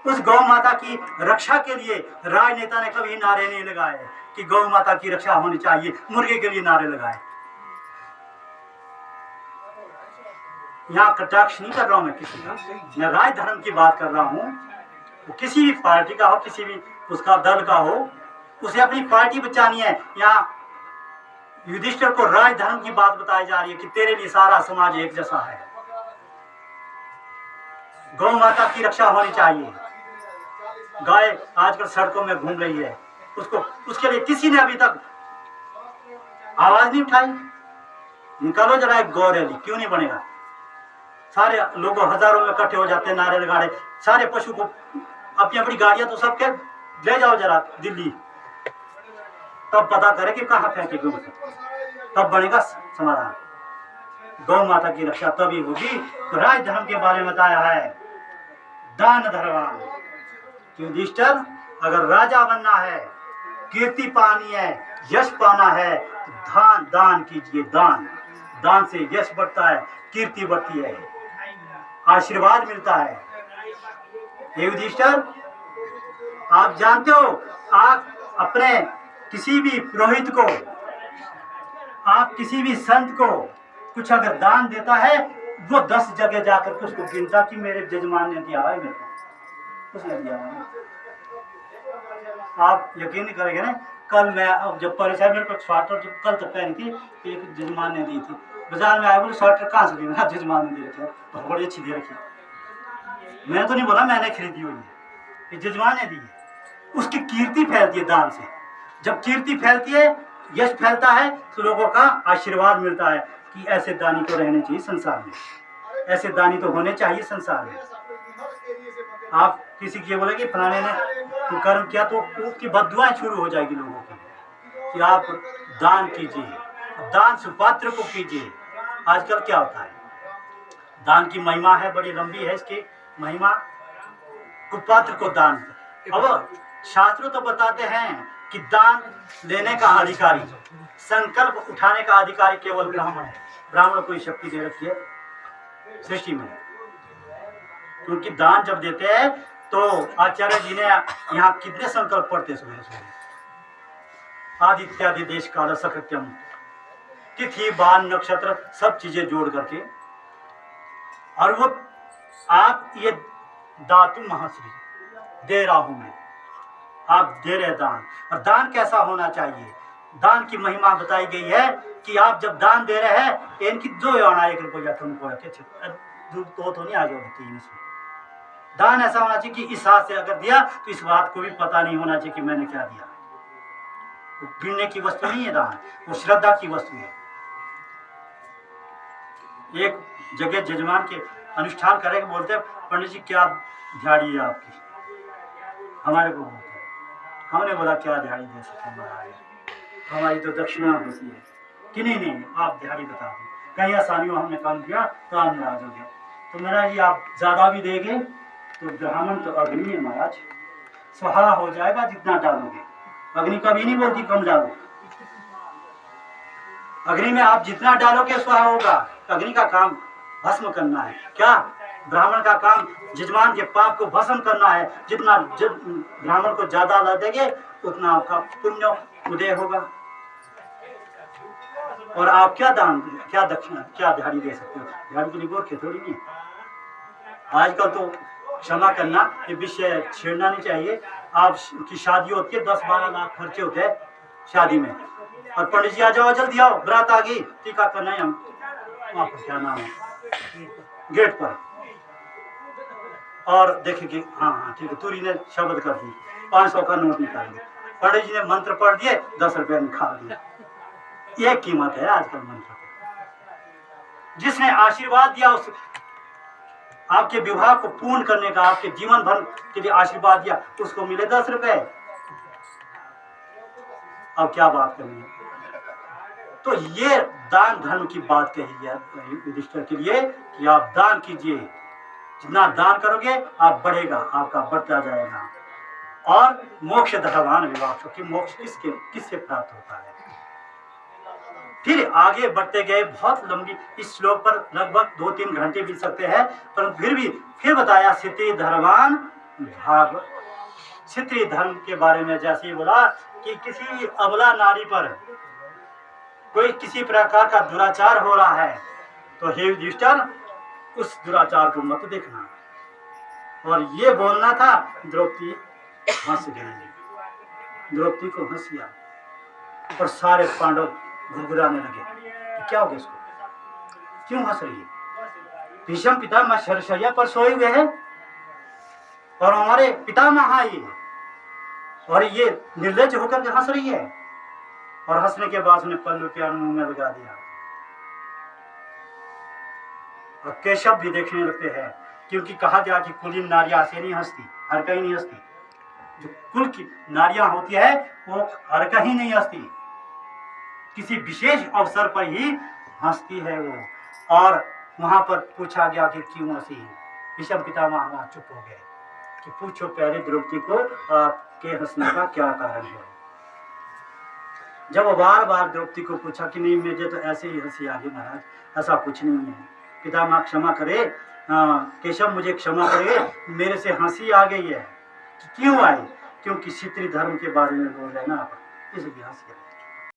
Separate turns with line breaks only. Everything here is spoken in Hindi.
उस गौ माता की रक्षा के लिए राजनेता ने कभी नारे नहीं लगाए कि गौ माता की रक्षा होनी चाहिए, मुर्गे के लिए नारे लगाए। यहाँ कटाक्ष नहीं कर रहा हूं मैं किसी का, मैं राज धर्म की बात कर रहा हूं। वो किसी भी पार्टी का हो, किसी भी उसका दल का हो, उसे अपनी पार्टी बचानी है। यहाँ युधिष्ठिर को राज धर्म की बात बताई जा रही है कि तेरे लिए सारा समाज एक जैसा है, गौ माता की रक्षा होनी चाहिए। गाय आजकल सड़कों में घूम रही है, उसके लिए किसी ने अभी तक आवाज नहीं उठाई। निकालो जरा एक गौ रैली, क्यों नहीं बनेगा? सारे लोग हजारों में इकट्ठे हो जाते हैं, नारे लगा रहे, सारे पशु को अपनी अपनी गाड़ियां तो सबके ले जाओ जरा दिल्ली, तब पता करे कि कहाँ फेंके गौ, तब बनेगा समाधान। गौ माता की रक्षा तभी होगी। तो राज धर्म के बारे में बताया है, दान धर्म। युधिष्ठिर, अगर राजा बनना है, कीर्ति पानी है, यश पाना है, तो दान कीजिए। दान से यश बढ़ता है, कीर्ति बढ़ती है, आशीर्वाद मिलता है। युधिष्ठिर, आप जानते हो, आप अपने किसी भी पुरोहित को, आप किसी भी संत को कुछ अगर दान देता है, वो 10 जगह जाकर के उसको गिनता कि मेरे जजमान ने दिया है, मेरे को उसने दिया है। आप यकीन नहीं करेंगे ना, कल मैं जब परेशान, मेरे को स्वेटर जो कल तक पहनी थी, एक जजमान ने दी थी। बाजार में आया, बोले स्वेटर कहाँ से दी? ना जजमान ने दी रखी है, तो बड़ी अच्छी दे रखी है। मैं तो नहीं बोला मैंने खरीदी हुई है, ये जजमान ने दी है। उसकी कीर्ति फैलती है दान से। जब कीर्ति फैलती है, यश फैलता है, तो लोगों का आशीर्वाद मिलता है कि ऐसे दानी तो रहने चाहिए संसार में, ऐसे दानी तो होने चाहिए संसार में। आप किसी की बोले कि फलाने ने कर्म किया, तो उसकी बद्दुआएं शुरू हो जाएगी लोगों की कि आप दान कीजिए, दान सुपात्र को कीजिए। आजकल क्या होता है, दान की महिमा है, बड़ी लंबी है इसकी महिमा। कुपात्र को दान, अब शास्त्र तो बताते हैं कि दान लेने का अधिकारी, संकल्प उठाने का अधिकारी केवल ब्राह्मण है। ब्राह्मण को शक्ति दे रखी है सृष्टि में, क्योंकि दान जब देते हैं तो आचार्य जी ने यहाँ कितने संकल्प पढ़ते सुबह सुबह, आदित्यादि देश काल सकृत्यम, तिथि बान नक्षत्र सब चीजें जोड़ करके, और वो आप ये दातु महर्षि दे रहा हूं मैं, आप दे रहे दान। और दान कैसा होना चाहिए, दान की महिमा बताई गई है कि आप जब दान दे रहे हैं, इनकी 2 आना 1 रुपया तुमको रखे, तो नहीं आगे होती है इसमें। दान ऐसा होना चाहिए कि इस हाथ से अगर दिया तो इस बात को भी पता नहीं होना चाहिए कि मैंने क्या दिया। वो गिनने की वस्तु नहीं है दान, वो श्रद्धा की वस्तु है। एक जगह जजमान के अनुष्ठान करेंगे, बोलते पंडित जी क्या दिहाड़ी है आपकी, हमारे को बोलते हैं। हमने बोला क्या दिहाड़ी दे सकते हैं, हमारी तो दक्षिणा होती है कि नहीं आप दिहाड़ी बता दो, कहीं आसानी हो हमने काम किया तो आप नाराज हो गए। तो मेरा जी आप ज्यादा भी देंगे तो ब्राह्मण तो अग्नि है महाराज, स्वाहा हो जाएगा जितना डालोगे। अग्नि कभी नहीं बोलती कम डालो, अग्नि में आप जितना डालोगे स्वाहा होगा। अग्नि का काम भस्म करना है, क्या ब्राह्मण का काम जजमान के पाप को भस्म करना है। जितना ब्राह्मण को ज्यादा ला देंगे उतना आपका पुण्य उदय होगा। और आप क्या दान, क्या दक्षिणा, क्या दिहाड़ी दे सकते हो? दिहाड़ी के लिए गोरखे थोड़ी नहीं। आजकल तो क्षमा करना, ये विषय छेड़ना नहीं चाहिए। आप की शादी होती है, 10-12 लाख खर्चे होते हैं शादी में, और पंडित जी आ जाओ जल्दी आओ, बरात आ गई, टीका करना है, हम वहाँ पर क्या नाम है गेट पर, और देखे कि हाँ ठीक है, तुरी ने शब्द कर दी, 500 का नोट निकाल दिया, पंडित जी ने मंत्र पढ़ दिए, 10 रुपये निकाल दिया। ये कीमत है आजकल मंत्र। जिसने आशीर्वाद दिया, उस आपके विवाह को पूर्ण करने का, आपके जीवन भर के लिए आशीर्वाद दिया, उसको मिले 10 रुपए। अब क्या बात करेंगे? तो ये दान धर्म की बात कही है युधिष्ठिर के लिए कि आप दान कीजिए, जितना दान करोगे आप बढ़ेगा, आपका बढ़ता जाएगा। और मोक्ष धर्मान विवाह, कि मोक्ष किससे प्राप्त होता है। फिर आगे बढ़ते गए, बहुत लंबी, इस श्लोक पर लगभग 2-3 घंटे बीत सकते हैं, पर फिर बताया स्थिति धर्मान भाग क्षत्रिय धर्म के बारे में जैसे ही बोला कि किसी अबला नारी पर कोई किसी प्रकार का दुराचार हो रहा है तो हे युधिष्ठिर उस दुराचार को मत देखना। और ये बोलना था, द्रौपदी हंस गई। द्रौपदी को हंसी आई और सारे पांडव घुरघुराने लगे कि क्या हो गया इसको, क्यों हंस रही है? भीष्म पितामह शरशैया पर सोए हुए हैं और हमारे पितामह आए हैं और ये निर्लज्ज होकर के हंस रही है। और हंसने के बाद उसने पल्लू के मुंह में लगा दिया। और केशव भी देखने लगते हैं, क्योंकि कहा गया कि कुलीन नारियां ऐसे नहीं हंसती, हर कहीं नहीं हंसती। जो कुल की नारियां होती है वो हर कहीं नहीं हंसती, किसी विशेष अवसर पर ही हंसती है वो। और वहां पर पूछा गया कि क्यों हंसी? भीष्म पितामह वहां चुप हो गए कि पूछो पहले द्रौपदी को आपके हंसने का क्या कारण है। जब वो बार बार द्रौपदी को पूछा कि नहीं मुझे तो ऐसे ही हंसी आ गई महाराज, ऐसा कुछ नहीं है, पितामह क्षमा करे, केशव मुझे क्षमा करे, मेरे से हंसी आ गई है। क्यों आई? क्योंकि क्षत्रिय धर्म के बारे में बोल रहे हैं ना आप, इसलिए हंसी।